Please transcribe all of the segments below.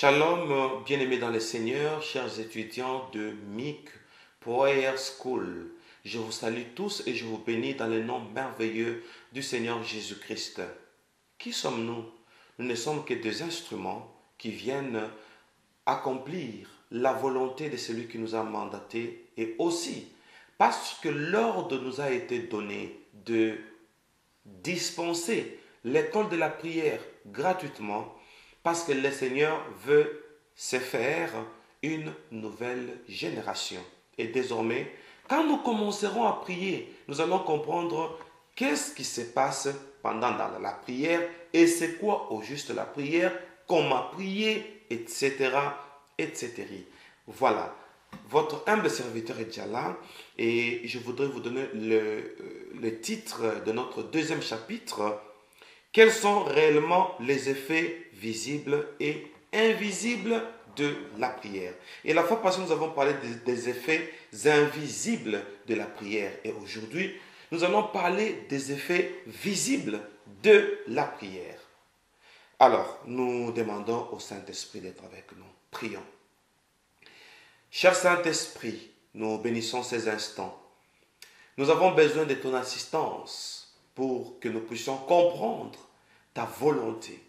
Shalom, bien-aimés dans le Seigneur, chers étudiants de MIC Prayer School. Je vous salue tous et je vous bénis dans le nom merveilleux du Seigneur Jésus-Christ. Qui sommes-nous? Nous ne sommes que des instruments qui viennent accomplir la volonté de celui qui nous a mandatés et aussi parce que l'ordre nous a été donné de dispenser l'école de la prière gratuitement parce que le Seigneur veut se faire une nouvelle génération. Et désormais, quand nous commencerons à prier, nous allons comprendre qu'est-ce qui se passe pendant la prière et c'est quoi au juste la prière, comment prier, etc. etc. Voilà, votre humble serviteur est déjà là et je voudrais vous donner le titre de notre deuxième chapitre. Quels sont réellement les effets visibles et invisibles de la prière? Et la fois passée, nous avons parlé des effets invisibles de la prière. Et aujourd'hui, nous allons parler des effets visibles de la prière. Alors, nous demandons au Saint-Esprit d'être avec nous. Prions. Cher Saint-Esprit, nous bénissons ces instants. Nous avons besoin de ton assistance pour que nous puissions comprendre ta volonté.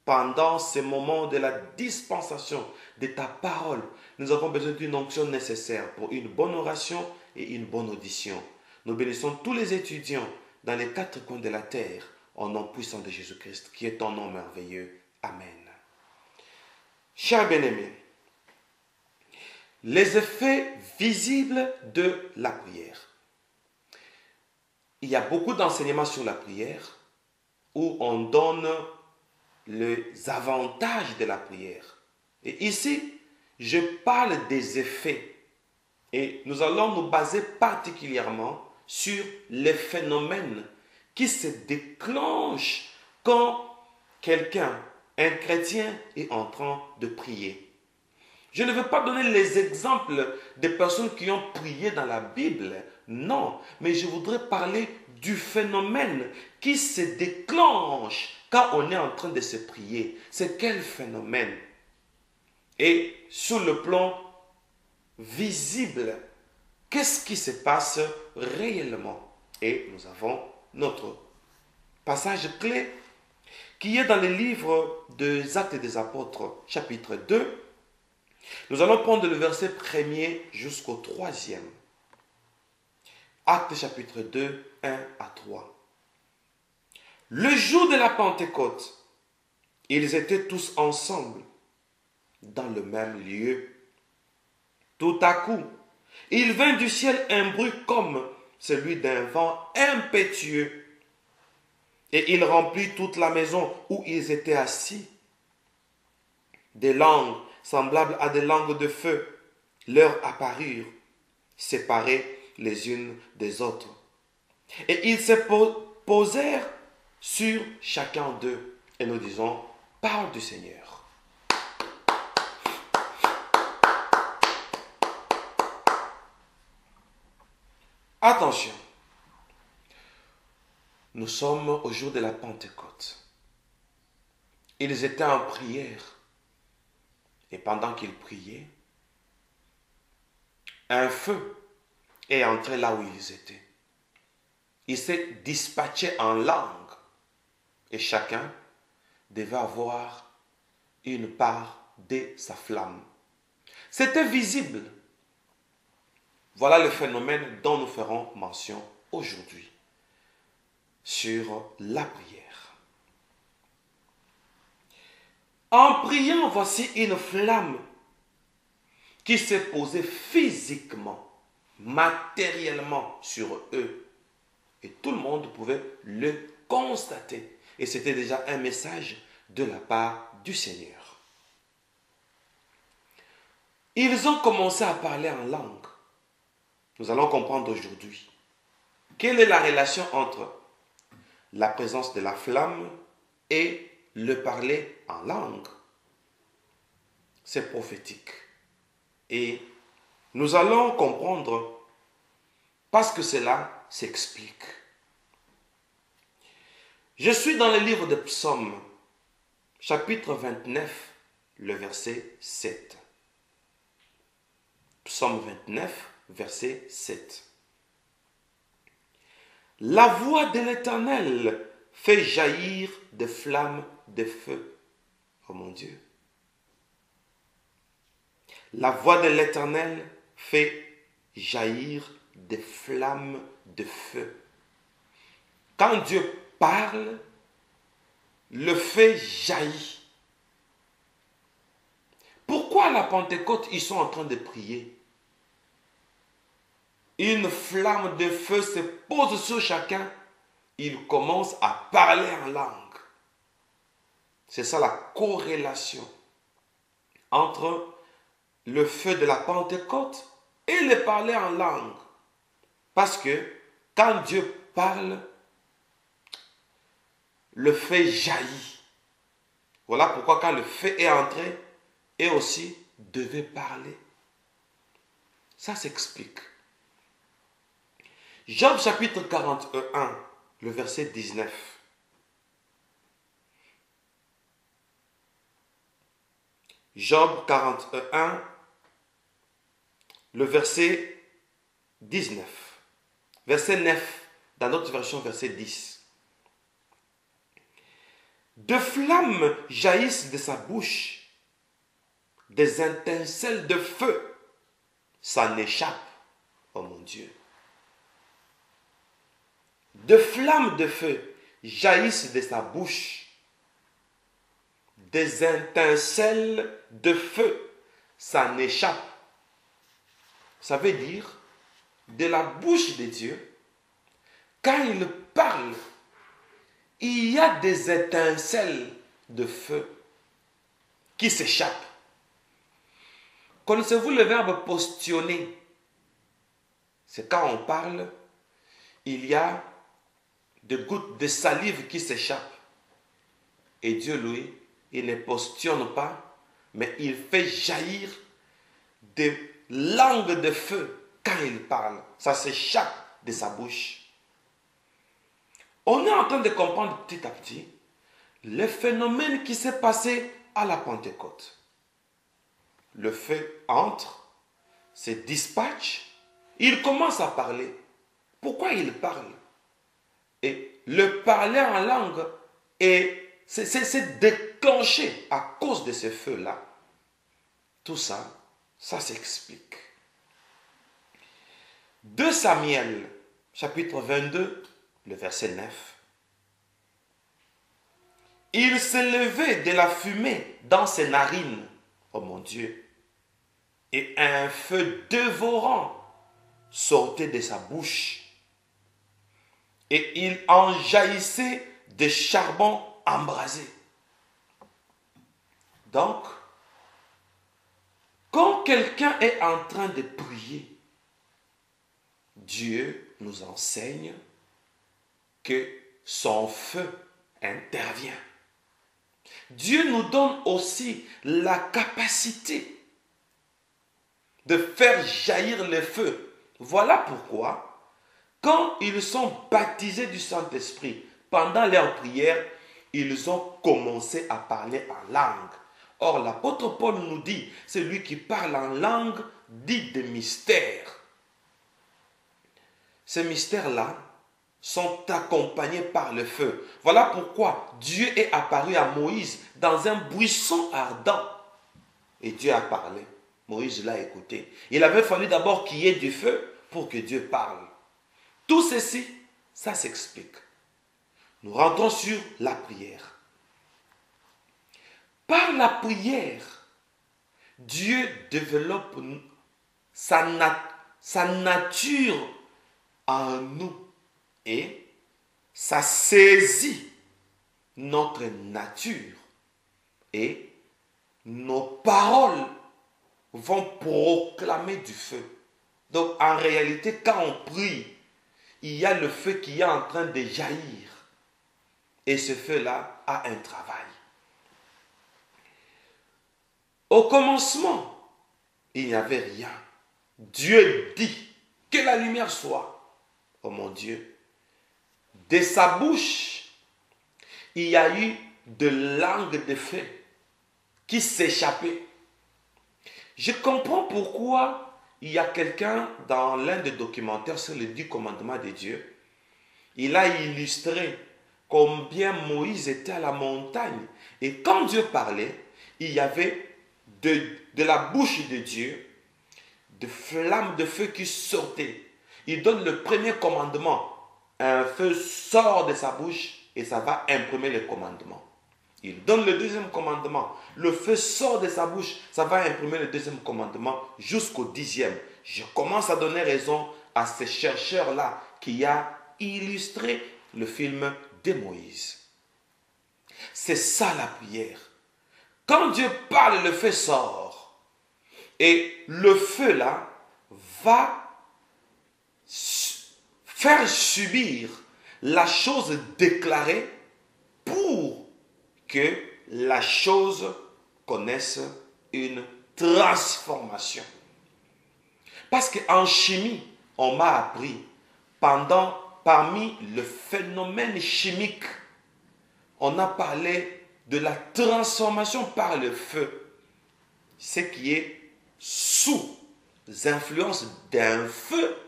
Pendant ces moments de la dispensation de ta parole, nous avons besoin d'une onction nécessaire pour une bonne oration et une bonne audition. Nous bénissons tous les étudiants dans les quatre coins de la terre, au nom puissant de Jésus-Christ, qui est ton nom merveilleux. Amen. Chers bien-aimés, les effets visibles de la prière. Il y a beaucoup d'enseignements sur la prière où on donne les avantages de la prière. Et ici, je parle des effets. Et nous allons nous baser particulièrement sur les phénomènes qui se déclenchent quand quelqu'un, un chrétien, est en train de prier. Je ne veux pas donner les exemples des personnes qui ont prié dans la Bible, non, mais je voudrais parler du phénomène qui se déclenche quand on est en train de se prier. C'est quel phénomène? Et sur le plan visible, qu'est-ce qui se passe réellement? Et nous avons notre passage clé qui est dans le livre des Actes des Apôtres, chapitre 2. Nous allons prendre le verset 1er jusqu'au 3e. Actes chapitre 2, 1 à 3. Le jour de la Pentecôte, ils étaient tous ensemble dans le même lieu. Tout à coup, il vint du ciel un bruit comme celui d'un vent impétueux, et il remplit toute la maison où ils étaient assis. Des langues semblables à des langues de feu leur apparurent, séparées les unes des autres. Et ils se posèrent sur chacun d'eux. Et nous disons, parole du Seigneur. Attention, nous sommes au jour de la Pentecôte. Ils étaient en prière. Et pendant qu'ils priaient, un feu est entré là où ils étaient. Il s'est dispatché en langue. Et chacun devait avoir une part de sa flamme. C'était visible. Voilà le phénomène dont nous ferons mention aujourd'hui sur la prière. En priant, voici une flamme qui s'est posée physiquement, matériellement sur eux. Et tout le monde pouvait le constater. Et c'était déjà un message de la part du Seigneur. Ils ont commencé à parler en langue. Nous allons comprendre aujourd'hui quelle est la relation entre la présence de la flamme et le parler en langue. C'est prophétique. Et nous allons comprendre parce que cela s'explique. Je suis dans le livre de Psaumes, chapitre 29, le verset 7. Psaume 29, verset 7. La voix de l'Éternel fait jaillir des flammes de feu. Oh mon Dieu. La voix de l'Éternel fait jaillir des flammes de feu. Quand Dieu parle, le feu jaillit. Pourquoi à la Pentecôte, ils sont en train de prier? Une flamme de feu se pose sur chacun. Il commence à parler en langue. C'est ça la corrélation entre le feu de la Pentecôte et le parler en langue. Parce que quand Dieu parle, le feu jaillit. Voilà pourquoi quand le feu est entré, et aussi devait parler. Ça s'explique. Job chapitre 41, le verset 19. Job 41, le verset 19. Verset 9, dans notre version, verset 10. De flammes jaillissent de sa bouche, des étincelles de feu, ça n'échappe, oh mon Dieu. De flammes de feu jaillissent de sa bouche, des étincelles de feu, ça n'échappe. Ça veut dire, de la bouche de Dieu, quand il parle, il y a des étincelles de feu qui s'échappent. Connaissez-vous le verbe postionner? C'est quand on parle, il y a des gouttes de salive qui s'échappent. Et Dieu, lui, il ne postionne pas, mais il fait jaillir des langues de feu quand il parle. Ça s'échappe de sa bouche. On est en train de comprendre petit à petit le phénomène qui s'est passé à la Pentecôte. Le feu entre, se dispatche, il commence à parler. Pourquoi il parle? Et le parler en langue c'est déclenché à cause de ce feu-là. Tout ça, ça s'explique. 2 Samuel, chapitre 22, le verset 9. Il s'élevait de la fumée dans ses narines, oh mon Dieu, et un feu dévorant sortait de sa bouche, et il en jaillissait des charbons embrasés. Donc, quand quelqu'un est en train de prier, Dieu nous enseigne que son feu intervient. Dieu nous donne aussi la capacité de faire jaillir le feu. Voilà pourquoi, quand ils sont baptisés du Saint-Esprit, pendant leur prière, ils ont commencé à parler en langue. Or, l'apôtre Paul nous dit, celui qui parle en langue dit des mystères. Ces mystères-là sont accompagnés par le feu. Voilà pourquoi Dieu est apparu à Moïse dans un buisson ardent. Et Dieu a parlé. Moïse l'a écouté. Il avait fallu d'abord qu'il y ait du feu pour que Dieu parle. Tout ceci, ça s'explique. Nous rentrons sur la prière. Par la prière, Dieu développe sa nature en nous et ça saisit notre nature et nos paroles vont proclamer du feu. Donc en réalité, quand on prie, il y a le feu qui est en train de jaillir. Et ce feu-là a un travail. Au commencement, il n'y avait rien. Dieu dit que la lumière soit. Oh mon Dieu. De sa bouche, il y a eu de langues de feu qui s'échappait. Je comprends pourquoi il y a quelqu'un dans l'un des documentaires sur les 10 commandements de Dieu. Il a illustré combien Moïse était à la montagne. Et quand Dieu parlait, il y avait de la bouche de Dieu de flammes de feu qui sortaient. Il donne le premier commandement. Un feu sort de sa bouche et ça va imprimer le commandement. Il donne le deuxième commandement. Le feu sort de sa bouche, ça va imprimer le deuxième commandement jusqu'au 10e. Je commence à donner raison à ce chercheur-là qui a illustré le film de Moïse. C'est ça la prière. Quand Dieu parle, le feu sort. Et le feu là va faire subir la chose déclarée pour que la chose connaisse une transformation. Parce qu'en chimie, on m'a appris, parmi le phénomène chimique, on a parlé de la transformation par le feu. Ce qui est sous influence d'un feu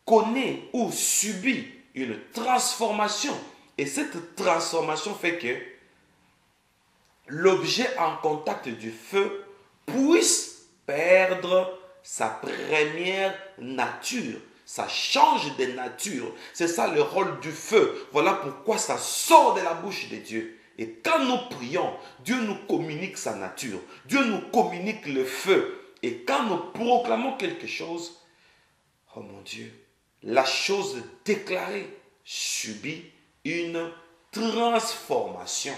connaît ou subit une transformation. Et cette transformation fait que l'objet en contact du feu puisse perdre sa première nature. Ça change de nature. C'est ça le rôle du feu. Voilà pourquoi ça sort de la bouche de Dieu. Et quand nous prions, Dieu nous communique sa nature. Dieu nous communique le feu. Et quand nous proclamons quelque chose, oh mon Dieu, la chose déclarée subit une transformation.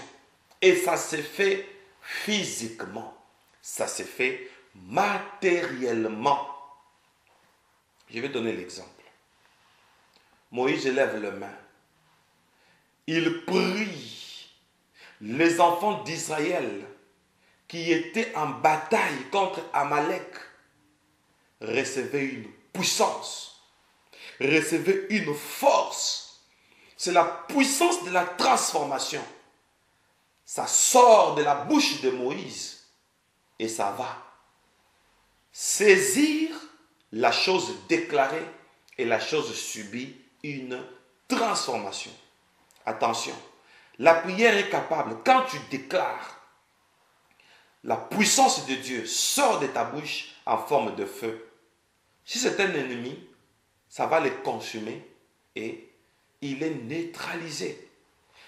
Et ça se fait physiquement. Ça se fait matériellement. Je vais donner l'exemple. Moïse lève les mains. Il prie. Les enfants d'Israël qui étaient en bataille contre Amalek recevaient une puissance, recevaient une force. C'est la puissance de la transformation. Ça sort de la bouche de Moïse et ça va saisir la chose déclarée et la chose subit une transformation. Attention, la prière est capable, quand tu déclares, la puissance de Dieu sort de ta bouche en forme de feu. Si c'est un ennemi, ça va le consumer et il est neutralisé.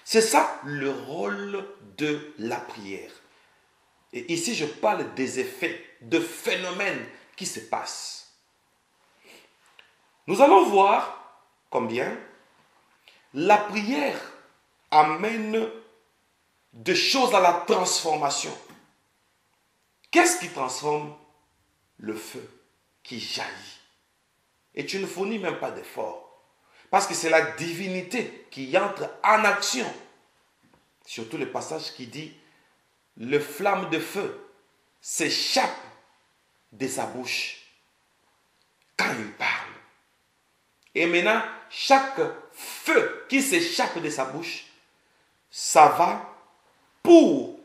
C'est ça le rôle de la prière. Et ici, je parle des effets, de phénomènes qui se passent. Nous allons voir combien la prière amène des choses à la transformation. Qu'est-ce qui transforme? Le feu qui jaillit. Et tu ne fournis même pas d'effort. Parce que c'est la divinité qui entre en action. Surtout le passage qui dit, le flamme de feu s'échappe de sa bouche quand il parle. Et maintenant, chaque feu qui s'échappe de sa bouche, ça va pour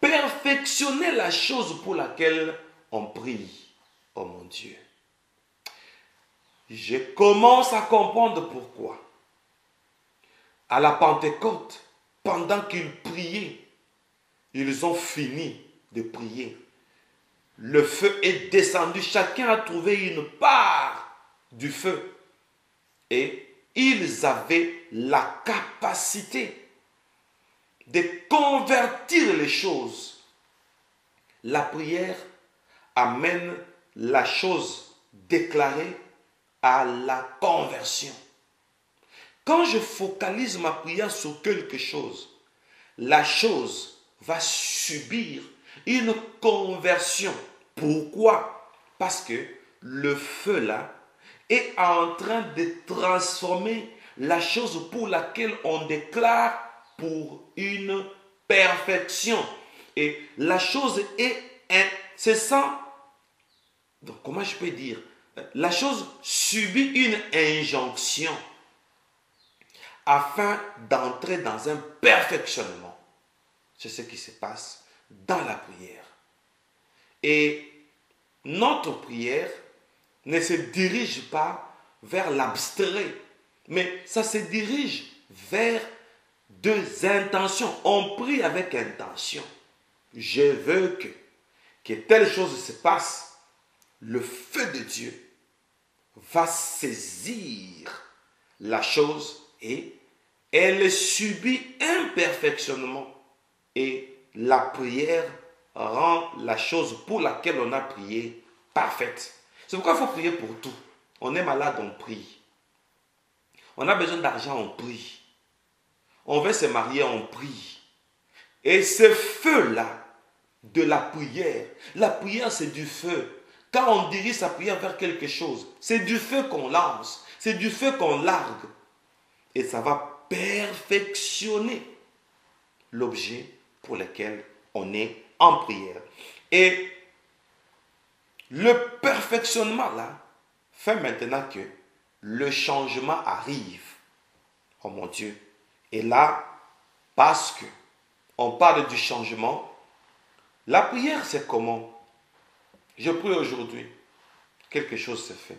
perfectionner la chose pour laquelle on prie. Oh mon Dieu. Je commence à comprendre pourquoi. À la Pentecôte, pendant qu'ils priaient, ils ont fini de prier. Le feu est descendu. Chacun a trouvé une part du feu. Et ils avaient la capacité de convertir les choses. La prière amène la chose déclarée à la conversion. Quand je focalise ma prière sur quelque chose, la chose va subir une conversion. Pourquoi? Parce que le feu là est en train de transformer la chose pour laquelle on déclare pour une perfection. Et la chose c'est ça. Donc comment je peux dire? La chose subit une injonction afin d'entrer dans un perfectionnement. C'est ce qui se passe dans la prière. Et notre prière ne se dirige pas vers l'abstrait, mais ça se dirige vers deux intentions. On prie avec intention. Je veux que telle chose se passe. Le feu de Dieu va saisir la chose et elle subit un perfectionnement. Et la prière rend la chose pour laquelle on a prié parfaite. C'est pourquoi il faut prier pour tout. On est malade, on prie. On a besoin d'argent, on prie. On veut se marier, on prie. Et ce feu-là de la prière c'est du feu. Quand on dirige sa prière vers quelque chose, c'est du feu qu'on lance, c'est du feu qu'on largue. Et ça va perfectionner l'objet pour lequel on est en prière. Et le perfectionnement là fait maintenant que le changement arrive. Oh mon Dieu. Et là, parce que on parle du changement, la prière c'est comment? Je prie aujourd'hui, quelque chose se fait.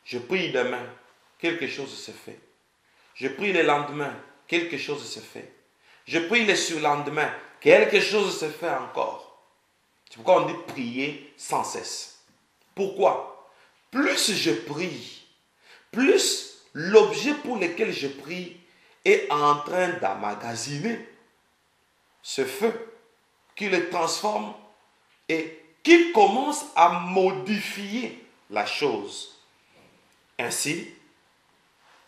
Je prie demain, quelque chose se fait. Je prie le lendemain, quelque chose se fait. Je prie le surlendemain, quelque chose se fait encore. C'est pourquoi on dit prier sans cesse. Pourquoi? Plus je prie, plus l'objet pour lequel je prie est en train d'emmagasiner ce feu qui le transforme et qui commence à modifier la chose. Ainsi,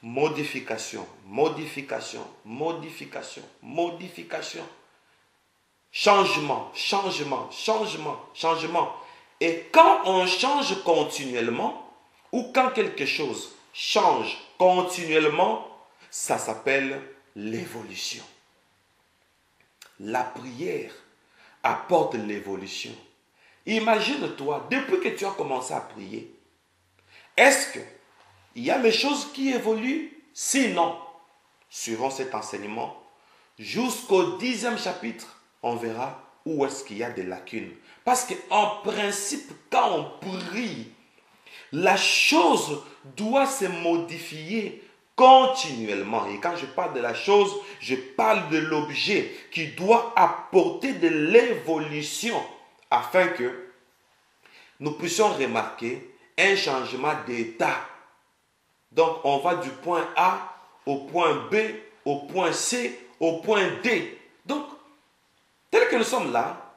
modification, modification, modification, modification, changement, changement, changement, changement. Et quand on change continuellement, ou quand quelque chose change continuellement, ça s'appelle l'évolution. La prière apporte l'évolution. Imagine-toi, depuis que tu as commencé à prier, est-ce qu'il y a les choses qui évoluent? Sinon, suivant cet enseignement, jusqu'au 10e chapitre, on verra où est-ce qu'il y a des lacunes. Parce qu'en principe, quand on prie, la chose doit se modifier continuellement. Et quand je parle de la chose, je parle de l'objet qui doit apporter de l'évolution afin que nous puissions remarquer un changement d'état. Donc, on va du point A au point B, au point C, au point D. Donc, tel que nous sommes là,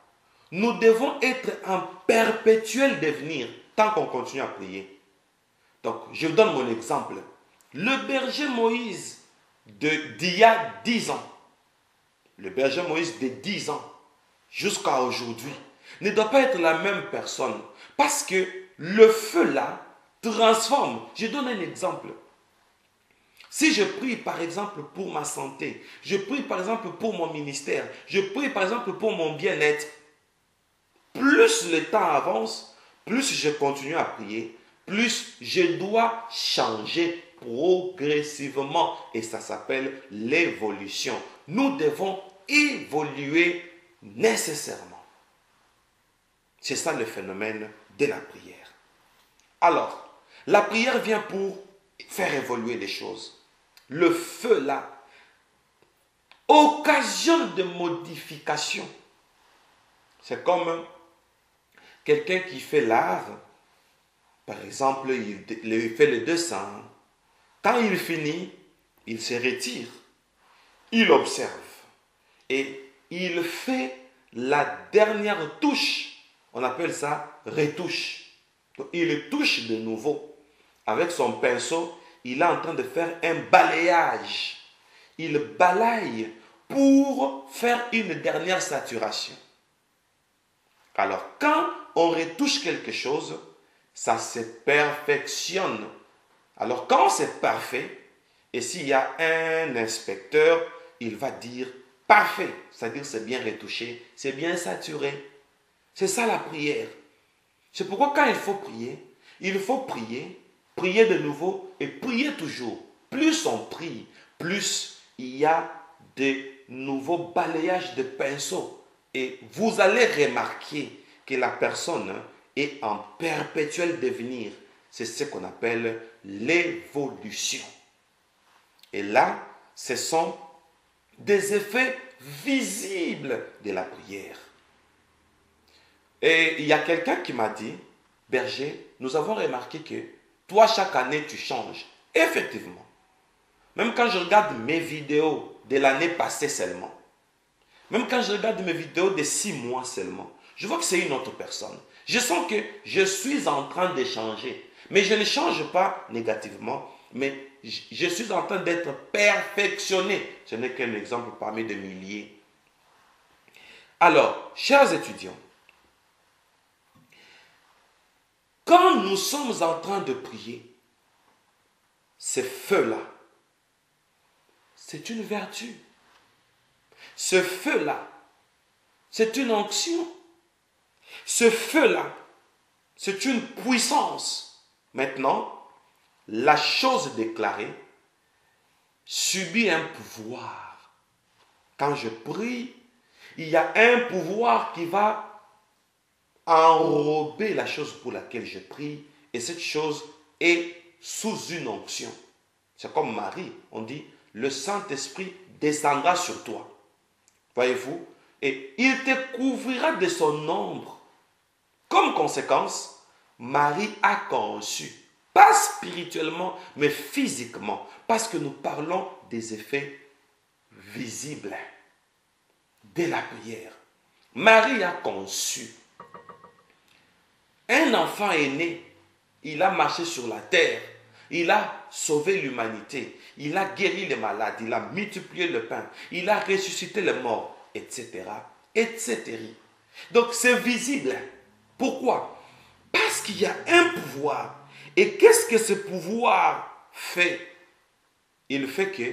nous devons être en perpétuel devenir tant qu'on continue à prier. Donc, je vous donne mon exemple. Le berger Moïse d'il y a 10 ans, le berger Moïse de 10 ans jusqu'à aujourd'hui, ne doit pas être la même personne. Parce que le feu là transforme. Je donne un exemple. Si je prie par exemple pour ma santé, je prie par exemple pour mon ministère, je prie par exemple pour mon bien-être, plus le temps avance, plus je continue à prier, plus je dois changer progressivement. Et ça s'appelle l'évolution. Nous devons évoluer nécessairement. C'est ça le phénomène de la prière. Alors, la prière vient pour faire évoluer les choses. Le feu là occasionne de modifications. C'est comme quelqu'un qui fait l'art. Par exemple, il fait le dessin. Quand il finit, il se retire. Il observe. Et il fait la dernière touche. On appelle ça retouche. Donc, il touche de nouveau. Avec son pinceau, il est en train de faire un balayage. Il balaye pour faire une dernière saturation. Alors, quand on retouche quelque chose, ça se perfectionne. Alors, quand c'est parfait, et s'il y a un inspecteur, il va dire parfait. C'est-à-dire c'est bien retouché, c'est bien saturé. C'est ça la prière. C'est pourquoi quand il faut prier, prier de nouveau et prier toujours. Plus on prie, plus il y a de nouveaux balayages de pinceaux Et vous allez remarquer que la personne est en perpétuel devenir. C'est ce qu'on appelle l'évolution. Et là, ce sont des effets visibles de la prière. Et il y a quelqu'un qui m'a dit, Berger, nous avons remarqué que toi, chaque année, tu changes. Effectivement. Même quand je regarde mes vidéos de l'année passée seulement, même quand je regarde mes vidéos de 6 mois seulement, je vois que c'est une autre personne. Je sens que je suis en train de changer. Mais je ne change pas négativement, mais je suis en train d'être perfectionné. Ce n'est qu'un exemple parmi des milliers. Alors, chers étudiants, quand nous sommes en train de prier, ce feu-là, c'est une vertu. Ce feu-là, c'est une onction. Ce feu-là, c'est une puissance. Maintenant, la chose déclarée subit un pouvoir. Quand je prie, il y a un pouvoir qui va enrober la chose pour laquelle je prie. Et cette chose est sous une onction. C'est comme Marie, on dit, le Saint-Esprit descendra sur toi. Voyez-vous? Et il te couvrira de son ombre. Comme conséquence, Marie a conçu, pas spirituellement, mais physiquement, parce que nous parlons des effets visibles de la prière. Marie a conçu. Un enfant est né, il a marché sur la terre, il a sauvé l'humanité, il a guéri les malades, il a multiplié le pain, il a ressuscité les morts, etc. etc. Donc c'est visible. Pourquoi? Parce qu'il y a un pouvoir. Et qu'est-ce que ce pouvoir fait? Il fait que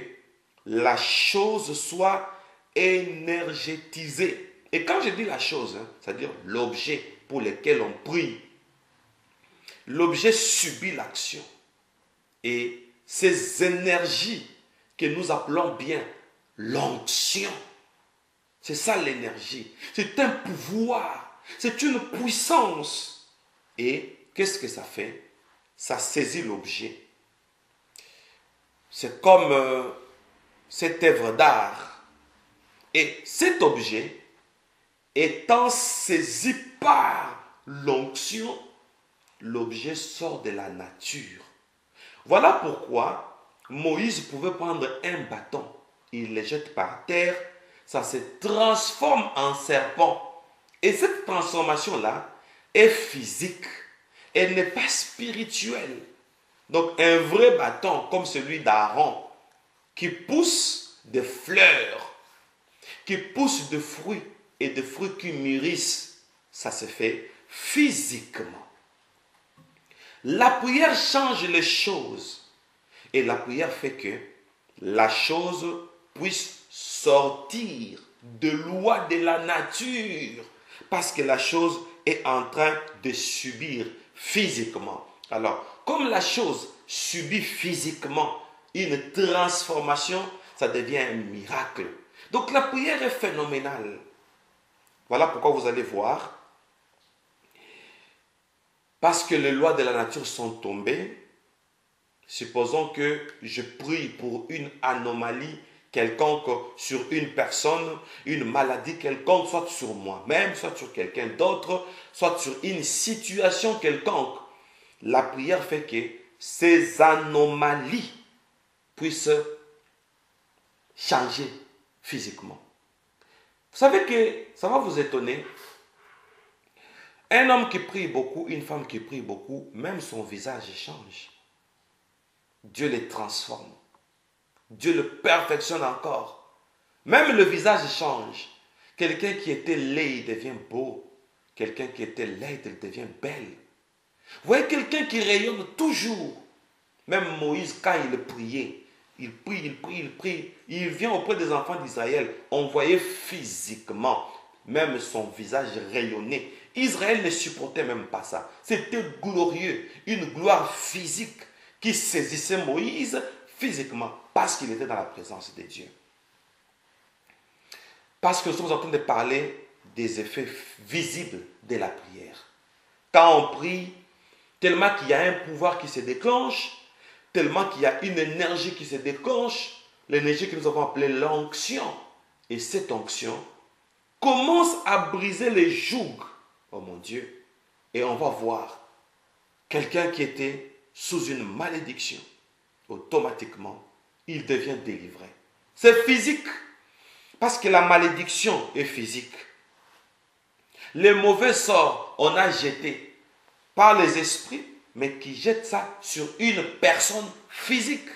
la chose soit énergétisée. Et quand je dis la chose, c'est-à-dire l'objet pour lequel on prie, l'objet subit l'action. Et ces énergies que nous appelons bien l'onction, c'est ça l'énergie. C'est un pouvoir. C'est une puissance. Et qu'est-ce que ça fait? Ça saisit l'objet. C'est comme cette œuvre d'art. Et cet objet, étant saisi par l'onction, l'objet sort de la nature. Voilà pourquoi Moïse pouvait prendre un bâton, il le jette par terre, ça se transforme en serpent. Et cette transformation-là est physique, elle n'est pas spirituelle. Donc un vrai bâton comme celui d'Aaron, qui pousse des fleurs, qui pousse des fruits et des fruits qui mûrissent, ça se fait physiquement. La prière change les choses. Et la prière fait que la chose puisse sortir de loi de la nature. Parce que la chose est en train de subir physiquement. Alors, comme la chose subit physiquement une transformation, ça devient un miracle. Donc la prière est phénoménale. Voilà pourquoi vous allez voir. Parce que les lois de la nature sont tombées, supposons que je prie pour une anomalie quelconque sur une personne, une maladie quelconque, soit sur moi-même, soit sur quelqu'un d'autre, soit sur une situation quelconque. La prière fait que ces anomalies puissent changer physiquement. Vous savez que ça va vous étonner. Un homme qui prie beaucoup, une femme qui prie beaucoup, même son visage change. Dieu les transforme. Dieu le perfectionne encore. Même le visage change. Quelqu'un qui était laid, il devient beau. Quelqu'un qui était laid, il devient belle. Vous voyez quelqu'un qui rayonne toujours. Même Moïse, quand il priait, il prie. Il vient auprès des enfants d'Israël. On voyait physiquement, même son visage rayonnait. Israël ne supportait même pas ça. C'était glorieux. Une gloire physique qui saisissait Moïse physiquement parce qu'il était dans la présence de Dieu. Parce que nous sommes en train de parler des effets visibles de la prière. Quand on prie, tellement qu'il y a un pouvoir qui se déclenche, tellement qu'il y a une énergie qui se déclenche, l'énergie que nous avons appelée l'onction. Et cette onction commence à briser les jougs, oh mon Dieu, et on va voir quelqu'un qui était sous une malédiction, automatiquement, il devient délivré. C'est physique, parce que la malédiction est physique. Les mauvais sorts, on a jeté par les esprits, mais qui jettent ça sur une personne physique.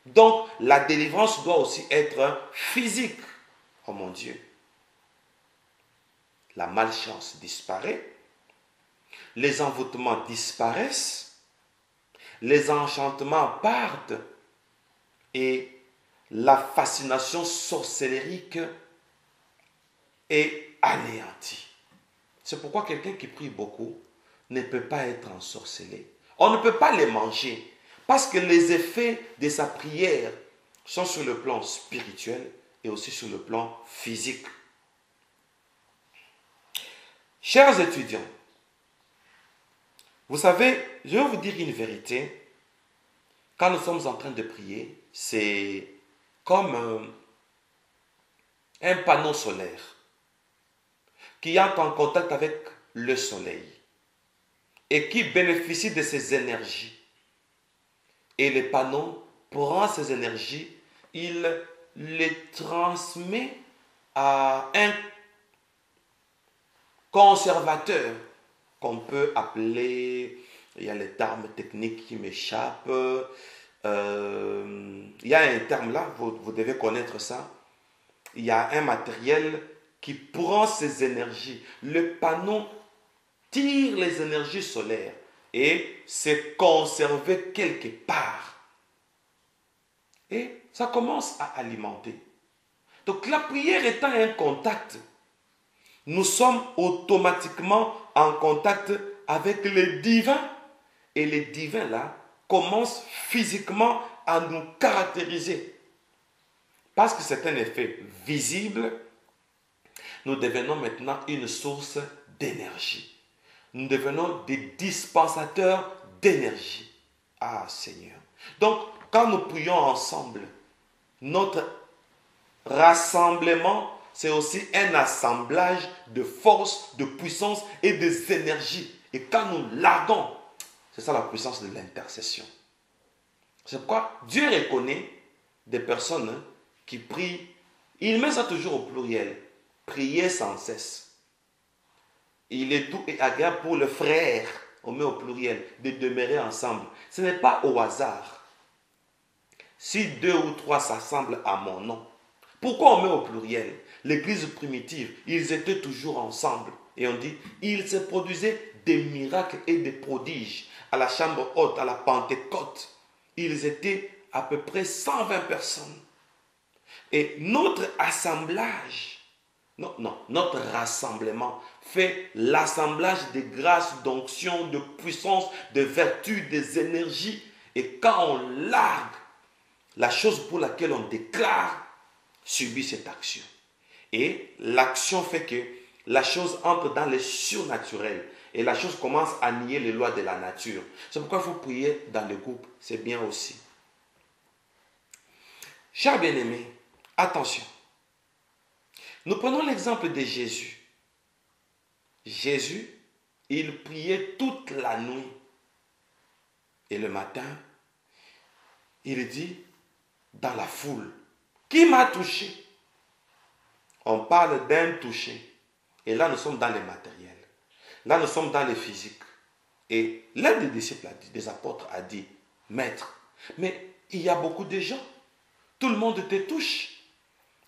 Donc, la délivrance doit aussi être physique. Oh mon Dieu. La malchance disparaît, les envoûtements disparaissent, les enchantements partent et la fascination sorcellérique est anéantie. C'est pourquoi quelqu'un qui prie beaucoup ne peut pas être ensorcelé. On ne peut pas les manger parce que les effets de sa prière sont sur le plan spirituel et aussi sur le plan physique. Chers étudiants, vous savez, je vais vous dire une vérité. Quand nous sommes en train de prier, c'est comme un panneau solaire qui entre en contact avec le soleil et qui bénéficie de ces énergies. Et le panneau prend ces énergies, il les transmet à un conservateur qu'on peut appeler, il y a les termes techniques qui m'échappent, il y a un terme là, vous devez connaître ça. Il y a un matériel qui prend ces énergies. Le panneau tire les énergies solaires et c'est conservé quelque part. Et ça commence à alimenter. Donc la prière étant un contact, nous sommes automatiquement en contact avec le divin. Et le divin là commence physiquement à nous caractériser. Parce que c'est un effet visible, nous devenons maintenant une source d'énergie. Nous devenons des dispensateurs d'énergie. Ah Seigneur. Donc, quand nous prions ensemble, notre rassemblement, c'est aussi un assemblage de force, de puissance et des énergies. Et quand nous larguons, c'est ça la puissance de l'intercession. C'est pourquoi Dieu reconnaît des personnes qui prient. Il met ça toujours au pluriel. Prier sans cesse. Il est doux et agréable pour le frère, on met au pluriel, de demeurer ensemble. Ce n'est pas au hasard. Si 2 ou 3 s'assemblent à mon nom, pourquoi on met au pluriel? L'église primitive, ils étaient toujours ensemble. Et on dit, il se produisait des miracles et des prodiges. À la chambre haute, à la Pentecôte, ils étaient à peu près 120 personnes. Et notre assemblage, notre rassemblement fait l'assemblage des grâces, d'onction, de puissance, de vertus, des énergies. Et quand on largue, la chose pour laquelle on déclare subit cette action. Et l'action fait que la chose entre dans le surnaturel. Et la chose commence à nier les lois de la nature. C'est pourquoi il faut prier dans le groupe. C'est bien aussi. Chers bien-aimés, attention. Nous prenons l'exemple de Jésus. Jésus, il priait toute la nuit. Et le matin, il dit dans la foule, qui m'a touché? On parle d'un toucher. Et là, nous sommes dans les matériels. Là, nous sommes dans les physiques. Et l'un des disciples, des apôtres, a dit, Maître, mais il y a beaucoup de gens. Tout le monde te touche.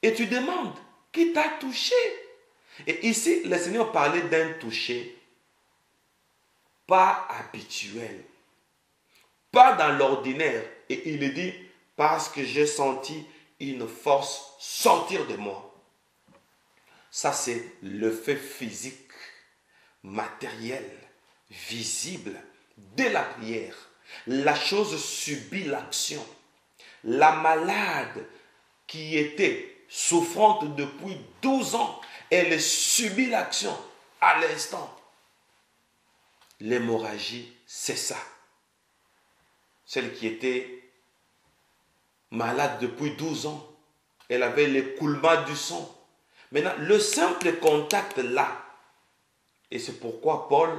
Et tu demandes, qui t'a touché? Et ici, le Seigneur parlait d'un toucher pas habituel, pas dans l'ordinaire. Et il dit, parce que j'ai senti une force sortir de moi. Ça, c'est le fait physique, matériel, visible de la prière. La chose subit l'action. La malade qui était souffrante depuis 12 ans, elle subit l'action à l'instant. L'hémorragie, c'est ça. Celle qui était malade depuis 12 ans, elle avait l'écoulement du sang. Maintenant, le simple contact là, et c'est pourquoi Paul,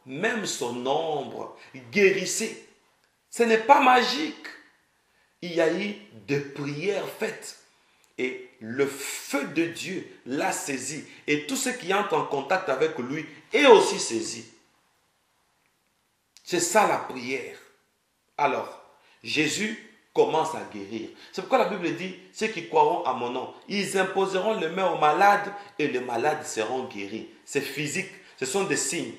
même son ombre, guérissait. Ce n'est pas magique. Il y a eu des prières faites. Et le feu de Dieu l'a saisi. Et tout ce qui entre en contact avec lui est aussi saisi. C'est ça la prière. Alors, Jésus commence à guérir. C'est pourquoi la Bible dit, ceux qui croiront à mon nom, ils imposeront les mains aux malades et les malades seront guéris. C'est physique, ce sont des signes.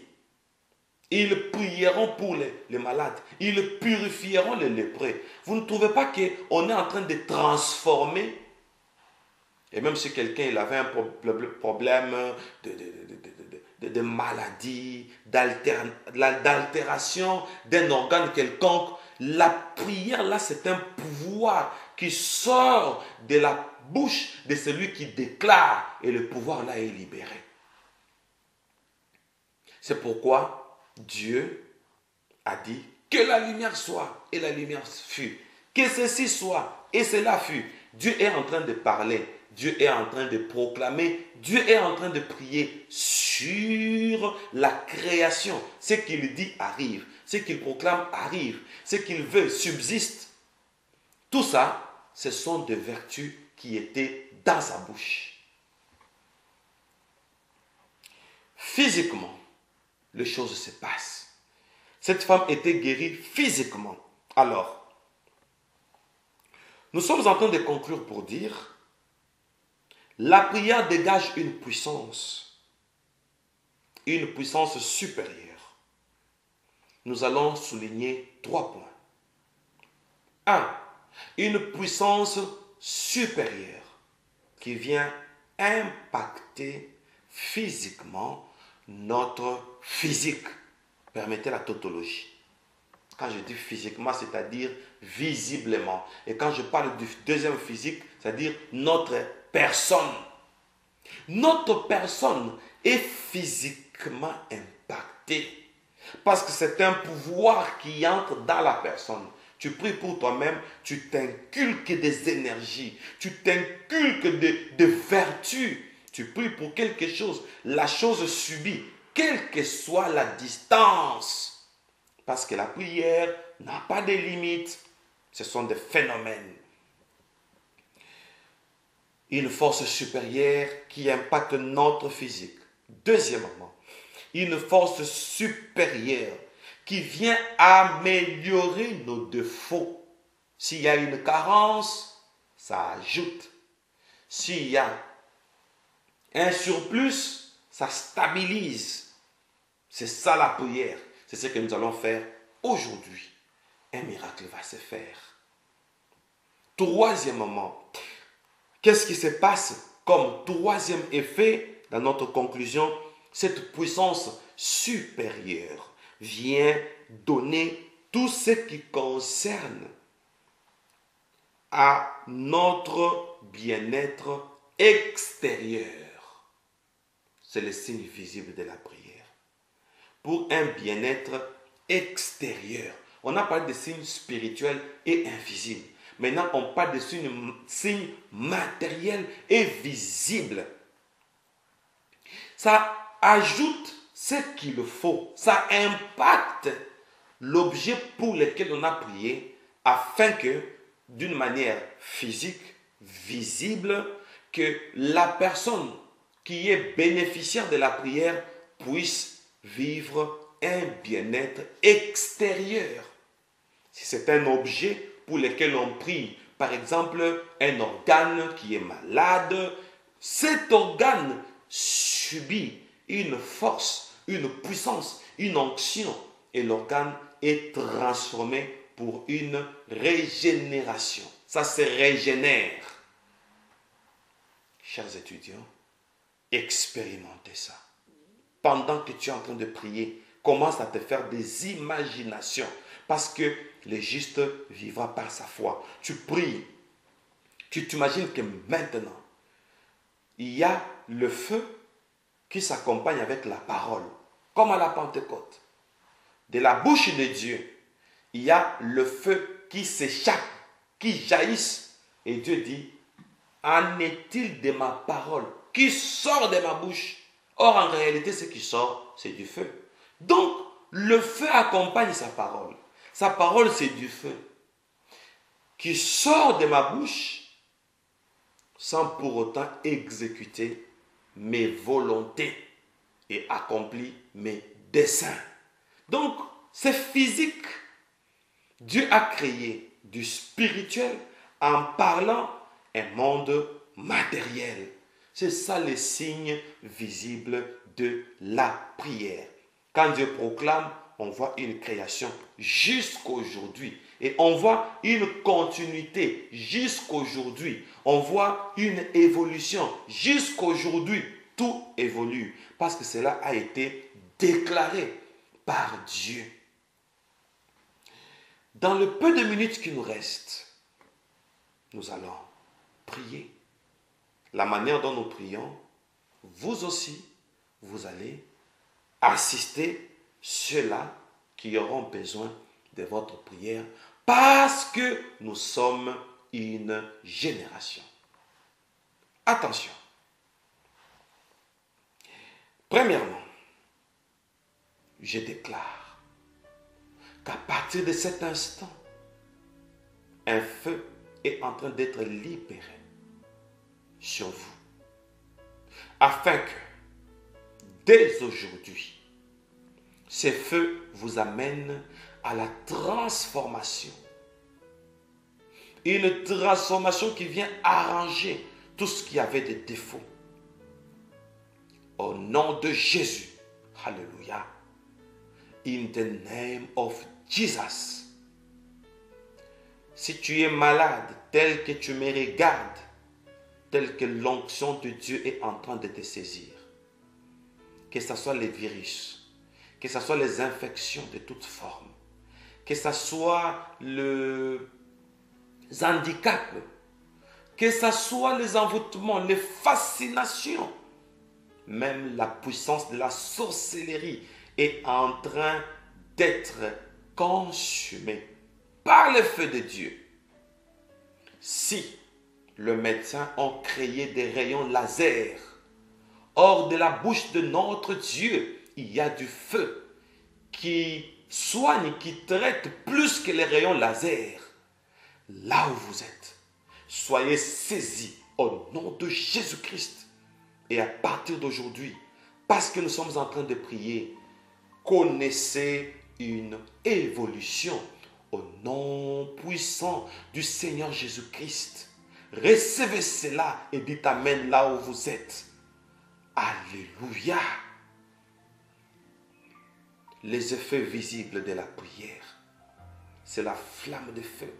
Ils prieront pour les malades. Ils purifieront les lépreux. Vous ne trouvez pas qu'on est en train de transformer? Et même si quelqu'un il avait un problème de maladie, d'altération d'un organe quelconque, la prière là c'est un pouvoir qui sort de la bouche de celui qui déclare et le pouvoir là est libéré. C'est pourquoi Dieu a dit que la lumière soit et la lumière fut. Que ceci soit et cela fut. Dieu est en train de parler. Dieu est en train de proclamer. Dieu est en train de prier sur la création. Ce qu'il dit arrive. Ce qu'il proclame arrive. Ce qu'il veut subsiste. Tout ça, ce sont des vertus qui étaient dans sa bouche. Physiquement, les choses se passent. Cette femme était guérie physiquement. Alors, nous sommes en train de conclure pour dire, la prière dégage une puissance supérieure. Nous allons souligner 3 points. 1. Une puissance supérieure qui vient impacter physiquement notre physique. Permettez la tautologie. Quand je dis physiquement, c'est-à-dire visiblement. Et quand je parle du deuxième physique, c'est-à-dire notre personne. Notre personne est physiquement impactée. Parce que c'est un pouvoir qui entre dans la personne. Tu pries pour toi-même, tu t'inculques des énergies, tu t'inculques des vertus. Tu pries pour quelque chose, la chose subit, quelle que soit la distance. Parce que la prière n'a pas de limites, ce sont des phénomènes. Une force supérieure qui impacte notre physique. Deuxièmement, une force supérieure qui vient améliorer nos défauts. S'il y a une carence, ça ajoute. S'il y a un surplus, ça stabilise. C'est ça la prière. C'est ce que nous allons faire aujourd'hui. Un miracle va se faire. Troisièmement, qu'est-ce qui se passe comme troisième effet dans notre conclusion? Cette puissance supérieure vient donner tout ce qui concerne à notre bien-être extérieur. C'est le signe visible de la prière. Pour un bien-être extérieur. On a parlé de signes spirituels et invisibles. Maintenant, on parle de signes matériels et visibles. Ça ajoute ce qu'il faut. Ça impacte l'objet pour lequel on a prié afin que, d'une manière physique, visible, que la personne qui est bénéficiaire de la prière puisse vivre un bien-être extérieur. Si c'est un objet pour lequel on prie, par exemple un organe qui est malade, cet organe subit une force, une puissance, une onction et l'organe est transformé pour une régénération. Ça se régénère. Chers étudiants, expérimentez ça. Pendant que tu es en train de prier, commence à te faire des imaginations. Parce que le juste vivra par sa foi. Tu pries. Tu t'imagines que maintenant, il y a le feu qui s'accompagne avec la parole, comme à la Pentecôte. De la bouche de Dieu, il y a le feu qui s'échappe, qui jaillisse. Et Dieu dit, en est-il de ma parole qui sort de ma bouche? Or, en réalité, ce qui sort, c'est du feu. Donc, le feu accompagne sa parole. Sa parole, c'est du feu qui sort de ma bouche sans pour autant exécuter mes volontés et accomplir mes desseins. Donc, c'est physique. Dieu a créé du spirituel en parlant un monde matériel. C'est ça le signe visible de la prière. Quand Dieu proclame, on voit une création jusqu'aujourd'hui. Et on voit une continuité jusqu'aujourd'hui. On voit une évolution jusqu'aujourd'hui. Tout évolue parce que cela a été déclaré par Dieu. Dans le peu de minutes qui nous restent, nous allons prier. La manière dont nous prions, vous aussi, vous allez assister ceux-là qui auront besoin de votre prière parce que nous sommes une génération. Attention. Premièrement, je déclare qu'à partir de cet instant, un feu est en train d'être libéré sur vous, afin que, dès aujourd'hui, ces feux vous amènent à la transformation. Une transformation qui vient arranger tout ce qui avait des défauts. Au nom de Jésus, Alléluia. In the name of Jesus. Si tu es malade, tel que tu me regardes, tel que l'onction de Dieu est en train de te saisir, que ce soit les virus, que ce soit les infections de toutes formes, que ce soit les handicaps, que ce soit les envoûtements, les fascinations, même la puissance de la sorcellerie est en train d'être consumée par le feu de Dieu. Si les médecins ont créé des rayons laser, hors de la bouche de notre Dieu, il y a du feu qui soigne, qui traite plus que les rayons laser. Là où vous êtes, soyez saisis au nom de Jésus-Christ. Et à partir d'aujourd'hui, parce que nous sommes en train de prier, connaissez une évolution au nom puissant du Seigneur Jésus-Christ. Recevez cela et dites Amen là où vous êtes. Alléluia. Les effets visibles de la prière, c'est la flamme de feu.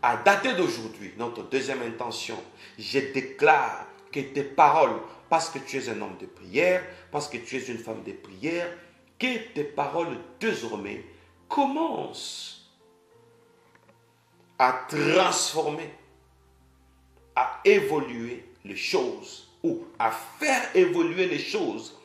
À dater d'aujourd'hui, notre deuxième intention, je déclare que tes paroles, parce que tu es un homme de prière, parce que tu es une femme de prière, que tes paroles désormais commencent à transformer, à évoluer les choses ou à faire évoluer les choses.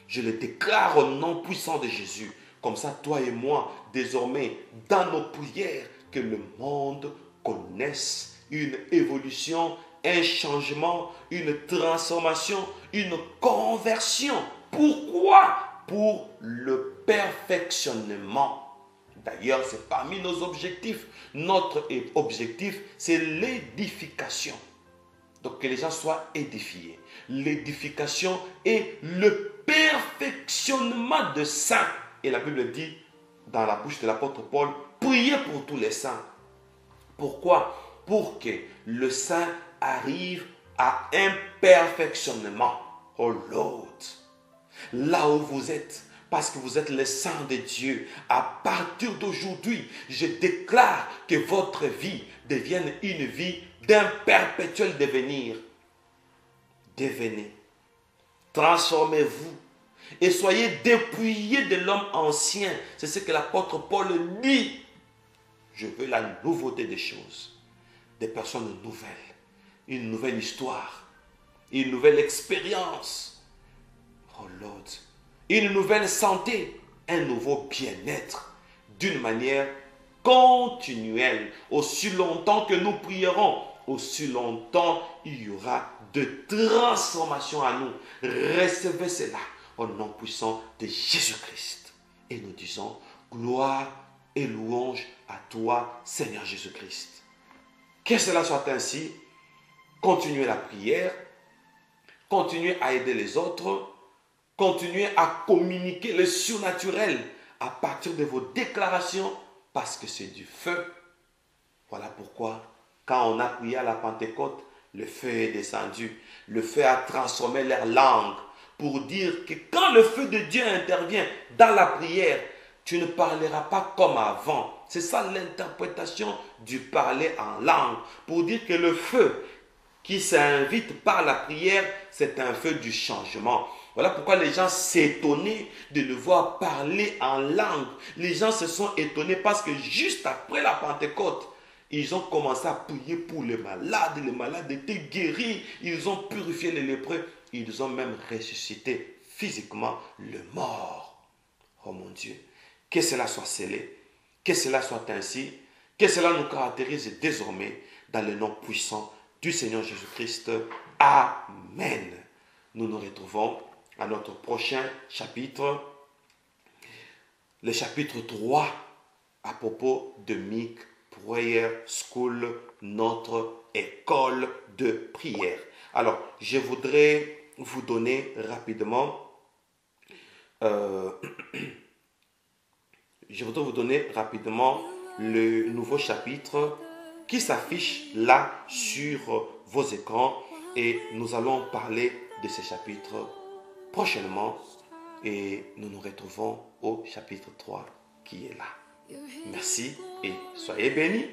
Je le déclare au nom puissant de Jésus. Comme ça, toi et moi, désormais, dans nos prières, que le monde connaisse une évolution, un changement, une transformation, une conversion. Pourquoi? Pour le perfectionnement. D'ailleurs, c'est parmi nos objectifs. Notre objectif, c'est l'édification. Donc, que les gens soient édifiés. L'édification est le perfectionnement de saints. Et la Bible dit, dans la bouche de l'apôtre Paul, priez pour tous les saints. Pourquoi? Pour que le saint arrive à un perfectionnement. Oh Lord, là où vous êtes, parce que vous êtes les saints de Dieu, à partir d'aujourd'hui, je déclare que votre vie devienne une vie d'un perpétuel devenir. Devenez, transformez-vous et soyez dépouillés de l'homme ancien. C'est ce que l'apôtre Paul dit. Je veux la nouveauté des choses, des personnes nouvelles, une nouvelle histoire, une nouvelle expérience. une nouvelle santé, un nouveau bien-être, d'une manière continuelle. Aussi longtemps que nous prierons, aussi longtemps il y aura de transformation à nous. Recevez cela au nom puissant de Jésus-Christ. Et nous disons gloire et louange à toi, Seigneur Jésus-Christ. Que cela soit ainsi. Continuez la prière, continuez à aider les autres, continuez à communiquer le surnaturel à partir de vos déclarations, parce que c'est du feu. Voilà pourquoi, quand on a prié à la Pentecôte, le feu est descendu. Le feu a transformé leur langue pour dire que quand le feu de Dieu intervient dans la prière, tu ne parleras pas comme avant. C'est ça l'interprétation du parler en langue, pour dire que le feu qui s'invite par la prière, c'est un feu du changement. Voilà pourquoi les gens s'étonnaient de le voir parler en langue. Les gens se sont étonnés parce que juste après la Pentecôte, ils ont commencé à prier pour les malades étaient guéris, ils ont purifié les lépreux, ils ont même ressuscité physiquement le mort. Oh mon Dieu, que cela soit scellé, que cela soit ainsi, que cela nous caractérise désormais dans le nom puissant du Seigneur Jésus-Christ. Amen. Nous nous retrouvons à notre prochain chapitre, le chapitre 3, à propos de Mic Prayer School, notre école de prière. Alors, je voudrais vous donner rapidement le nouveau chapitre qui s'affiche là sur vos écrans, et nous allons parler de ce chapitre prochainement, et nous nous retrouvons au chapitre 3 qui est là. Merci et soyez bénis.